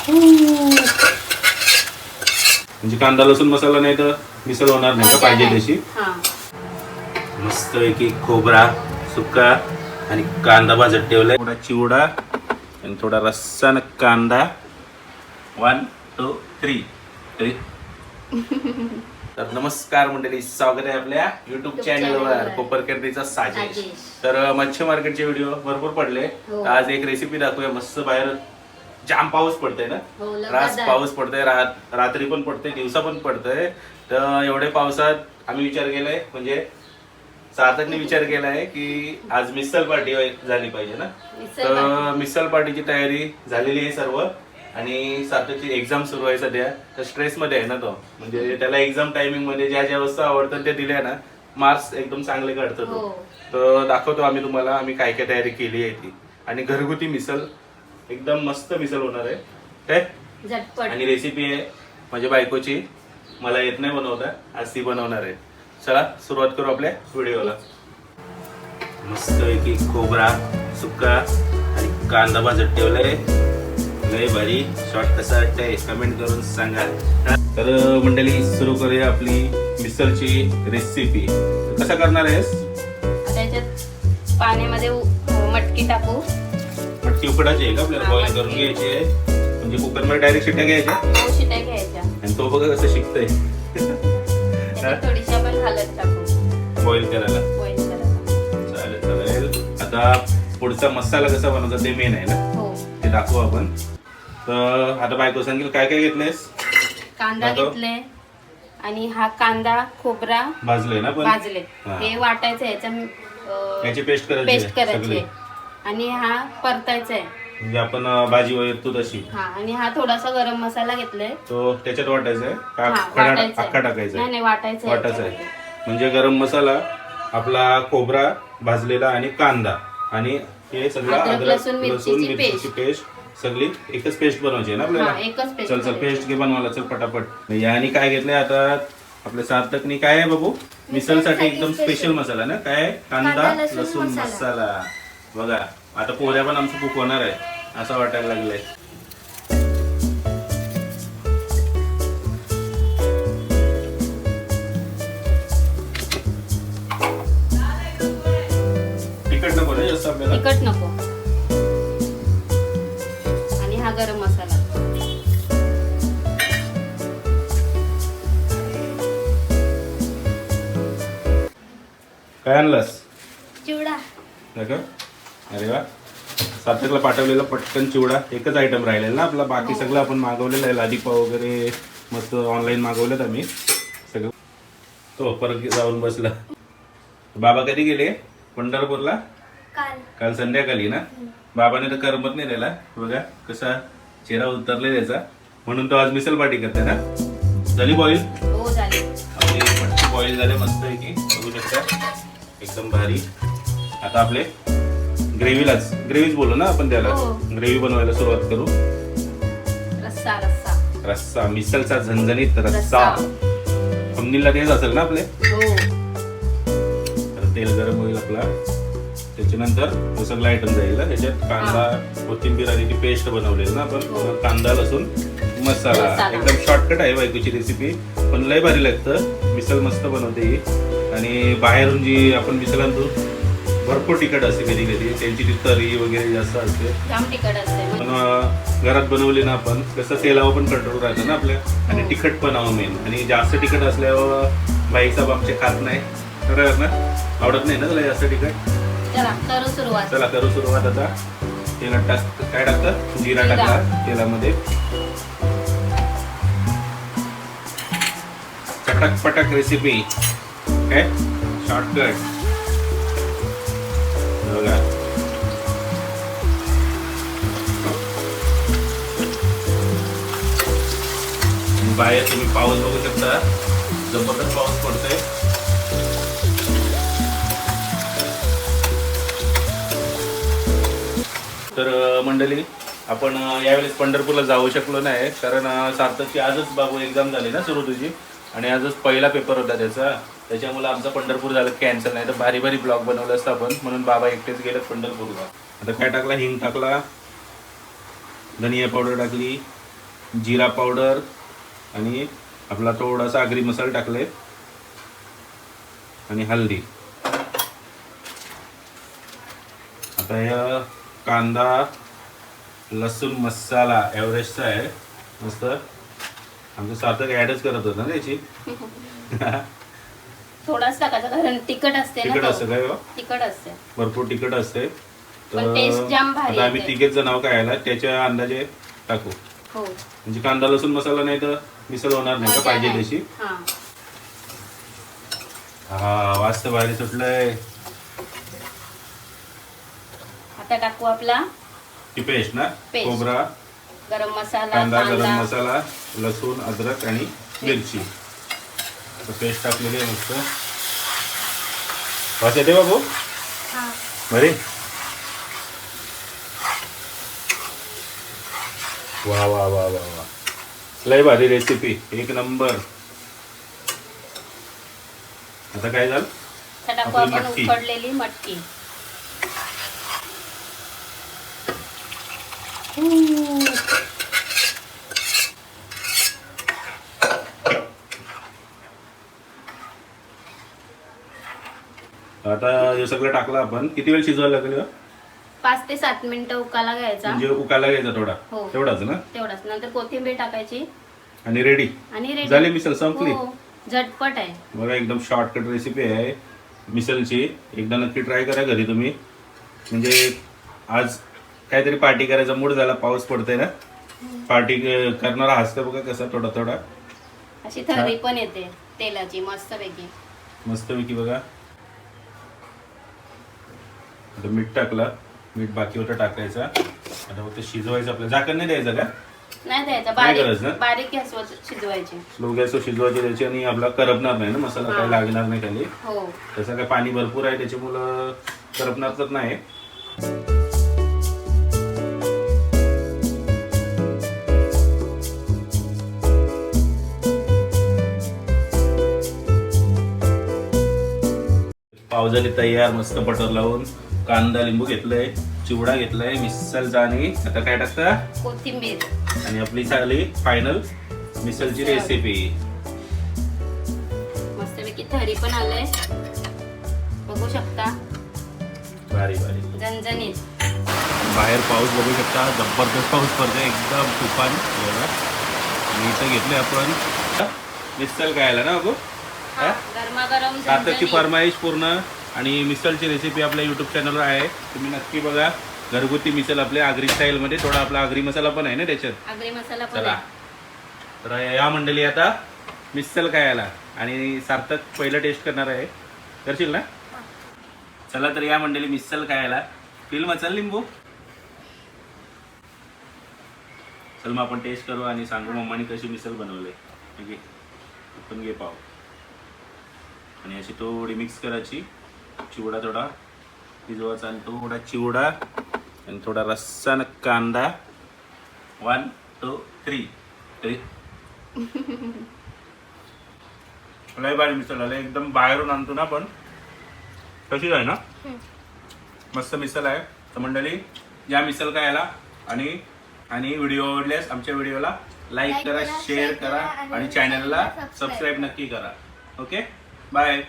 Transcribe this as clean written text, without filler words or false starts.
म्हणजे कांदा लसूण मसाला नाही तर मिसळ होणार नाही का पाहिजे तशी. मस्त पैकी खोबरा सुका आणि कांदा भाजत ठेवलाय, थोडा चिवडा आणि थोडा रस्सा न कांदा. 1 2 3. तर नमस्कार मंडळी, स्वागत आहे आपल्या युट्यूब चॅनलवर कोपरकर्दीचा साजेश. तर मच्छी मार्केटचे व्हिडिओ भरपूर पडले. आज एक रेसिपी दाखवूया. मस्त बाहेर जाम पाऊस पडतोय ना, रात पाऊस पडतोय, रात्री पण पडतोय, दिवसा पण पडतोय. तर एवढे पावसात आम्ही विचार केलाय, म्हणजे सार्थकने विचार केलाय की आज मिसल पार्टी झाली पाहिजे ना. तर मिसल पार्टीची तयारी झालेली आहे सर्व. आणि सार्थकची एक्झाम सुरू आहे सध्या, तर स्ट्रेस मध्ये आहे ना तो. म्हणजे त्याला एक्झाम टायमिंग मध्ये ज्या ज्या वस्तू आवडतात त्या दिल्या ना, मार्क्स एकदम चांगले काढतो तो. तर दाखवतो आम्ही तुम्हाला आम्ही काय काय तयारी केली आहे ती. आणि घरगुती मिसल, एकदम मस्त मिसल होणार आहे काय. आणि रेसिपी आहे माझ्या बायकोची, मला येत नाही बनवता, आज ती बनवणार आहे. चला सुरुवात करू आपल्या व्हिडिओला. मस्त पैकी खोबरा सुका आणि कांदा भाजत ठेवलाय. लय भारी. शॉर्ट कसा वाटतंय कमेंट करून सांगा. तर मंडळी सुरू करूया आपली मिसळची रेसिपी. कसा करणार आहेस? त्याच्यात पाण्यामध्ये मटकी टाकू. मटकी उकडायची आहे का आपल्याला? बॉईल करून घ्यायची आहे म्हणजे कुकरमध्ये डायरेक्ट शिट्ट्या घ्यायच्या. शिट्ट्या घ्यायच्या. आणि तो बघा कसं शिकतोय. थोडीशी आपण हळद टाकू बॉईल करायला. चालेल चालेल. आता पुढचा मसाला कसा बनवता ते मेन आहे ना, ते दाखवू आपण. तर आता बायको सांगेल काय काय घेतलेस. कांदा घेतले आणि हा कांदा खोबरा भाजले ना, पण भाजले हे वाटायचं, याची पेस्ट करायची आणि हा परतायचा आहे म्हणजे आपण भाजी वगैरे तशी. आणि हा थोडासा गरम मसाला घेतलाय, तो त्याच्यात वाटायचा आहे अख्खा टाकायचा नाही वाटायचा आहे. म्हणजे गरम मसाला आपला, खोबरा भाजलेला आणि कांदा आणि हे सगळं अद्रक लसूण मिरचीची पेस्ट सगळी एकच पेस्ट बनवायची आहे ना आपल्याला. चल चल पेस्ट घे बनवायला, चल पटापट. आणि काय घेतलंय आता आपल्या सार्थकनी? काय आहे बाबू? मिसळसाठी एकदम स्पेशल मसाला ना, काय? कांदा लसूण मसाला. बघा आता पोऱ्या पण आमचं कुक होणार आहे असं वाटायला लागलंय. तिखट नको ना जास्त आपल्याला? तिखट नको. आणि हा गरम मसाला. काय आणलंस? चिवडा. अरे वा. सार्थकला पाठवलेला पटकन चिवडा. एकच आयटम राहिलेला ना आपला, बाकी सगळं आपण मागवलेलं आहे. लादीपाव वगैरे मस्त ऑनलाईन मागवलेत आम्ही सगळं. तो परत जाऊन बसला. बाबा कधी गेले पंढरपूरला? काल संध्याकाळी ना. बाबाने तर करमत नाही त्याला. बघा कसा चेहरा उतरले त्याचा, म्हणून तो आज मिसल पार्टी करते ना. झाली बॉईल? हो झाली. आपली मच्छी बॉईल झाले मस्त आहे की, बघू शकता एकदम भारी. आता आपले ग्रेव्हीच बोलू ना आपण त्याला. ग्रेव्ही बनवायला सुरुवात करू. रस्सा मिसळचा झणझणीत रस्सा. थंबनेलला तेच असेल ना आपले. तर तेल गरम होईल आपला, त्याच्यानंतर सगळं आयटम जाईल ना त्याच्यात. कांदा कोथिंबीर आणि ती पेस्ट बनवलेली ना आपण, कांदा लसूण मसाला. एकदम शॉर्टकट आहे बायकोची रेसिपी, पण लय भारी लागतं. मिसळ मस्त बनवते ही. आणि बाहेरून जी आपण मिसळ आणतो भरपूर तिखट असते कधी कधी, त्यांची ती तरी वगैरे जास्त असते, पण घरात बनवली ना आपण कसं तेलावर पण कंट्रोल राहतं ना आपल्या. आणि तिखट पण मेन. आणि जास्त तिखट असल्यावर बाईचा बापचे खात नाही, खरं ना, आवडत नाही ना त्याला जास्त तिखट. चला करू सुरुवात. आता तेलात काय टाकतं? जिरा टाकला तेलामध्ये. चटक पटक रेसिपी काय, शॉर्टकट. बघा बाहेर तुम्ही पाऊस बघू शकता, जबरदस्त पाऊस पडतोय. तर मंडळी आपण यावेळेस पंढरपूरला जाऊ शकलो नाही, कारण सार्थकची आजच बाबू एक्झाम झाली ना सुरू तुझी, आणि आजच पहिला पेपर होता त्याचा. त्याच्यामुळे आमचा पंढरपूर झालं कॅन्सल. नाही तर भारी भारी ब्लॉग बनवलं असतं आपण, म्हणून बाबा एकटेच गेले पंढरपूरला. आता काय टाकला? हिंग टाकला, धनिया पावडर टाकली, जिरा पावडर आणि आपला थोडासा आगरी मसाला टाकले आणि हल्दी. आता या कांदा लसूण मसाला एव्हरेस्टचा आहे मस्त. आमचं सार्थक ऍडच करत होता ना त्याची. थोडाच टाकायचा कारण तिखट असते ना. तिखट असतं काय हो? तिखट असते, भरपूर तिखट असते. पण टेस्ट जाम भारी आता आम्ही येते. तिघेच जण आहोत खायला, त्याच्या अंदाजे टाकू. हो, म्हणजे कांदा लसूण मसाला नाही तर मिसळ होणार नाही का मजा पाहिजे नाही. तशी. हा. हा वास्त भारी सुटलंय. आता टाकू आपला ती पेस्ट ना, पेस्ट. खोबरा, गरम मसाला, कांदा, गरम कांदा. मसाला, लसूण, अद्रक आणि मिरची. पेस्ट टाकलेली आहे मस्त. वास येते बाबू हा. बरे. वा वा वा वा वा, लय भारी रेसिपी, एक नंबर. आता काय झालं? आता टाकू आपली आपण मटकी. उकडलेली मटकी. आता हे सगळं टाकलं आपण. किती वेळ शिजवायला लागेल हे? 5 ते 7 मिनिटं उकाला घ्यायचा. म्हणजे उकायला घ्यायचा थोडा. हो. तेवढाच ना. तेवढाच. नंतर कोथिंबीर टाकायची आणि रेडी आणि रेडी झाली मिसळ, संपली. हो, झटपट आहे. बघा एकदम शॉर्टकट रेसिपी आहे मिसळची. एकदा नक्की ट्राय करा घरी तुम्ही. म्हणजे आज काहीतरी पार्टी करायचा मूड झाला, पाऊस पडतोय ना, पार्टी करणारा हसतं बघा कसा थोडा थोडा. अशी थरी पण येते तेलाची मस्तपैकी. मस्तपैकी बघा. आता मीठ टाकला, मीठ बाकी होतं टाकायचा. आता फक्त शिजवायचं. आपलं झाकण नाही द्यायचं का? नाही द्यायचा, नाही करायचं ना? बारीक बारीक गॅसवर शिजवायची. स्लो गॅसवर शिजवायची त्याची आणि आपला करपणार नाही ना मसाला, हा. काही लागणार नाही खाली. हो. तसं काय पाणी भरपूर आहे त्याच्यामुळं करपणार तर नाही. पाव झाली तयार, मस्त बटर लावून. कांदा लिंबू घेतलंय, चिवडा घेतलाय मिसळचा आणि आता काय टाकता? कोथिंबीर. आणि आपली झाली फायनल मिसळची रेसिपी. मस्तपैकी थरी पण आलंय, बघू शकता. भारी भारी. झणझणीत. बाहेर पाऊस बघू शकता, जबरदस्त पाऊस पडतोय, एकदम तुफान एवढा. आणि इथं घेतलंय आपण मिसळ खायला ना बघू. गरमागरम सार्थकची झणझणीत. फरमाईश पूर्ण. आणि मिसळची रेसिपी आपल्या युट्यूब चॅनलवर आहे, तुम्ही नक्की बघा. घरगुती मिसळ आपल्या आगरी स्टाईलमध्ये. थोडा आपला आगरी मसाला पण आहे ना त्याच्यात. आगरी मसाला पण चला आहे. तर या मंडळी आता मिसळ खायला. आणि सार्थक पहिलं टेस्ट करणार आहे, करशील ना? चला तर या मंडळी मिसळ खायला. फिल्म चल लिंबू. चल मग आपण टेस्ट करू आणि सांगू मम्मानी कशी मिसळ बनवले. ठीक आहे, आपण घे पाव. आणि अशी थोडी मिक्स करायची. चिवडा थोडा शिजवायचा आणि थोडा चिवडा आणि थोडा रस्सा न कांदा. 1 2 3. लय भारी मिसळ आले, एकदम बाहेरून आणतो ना आपण तशीच आहे ना. मस्त मिसळ आहे. तर मंडळी या मिसळ खायला. आणि व्हिडिओ आवडल्यास आमच्या व्हिडिओला लाईक करा, शेअर करा आणि चॅनलला सबस्क्राईब नक्की करा. Okay, bye.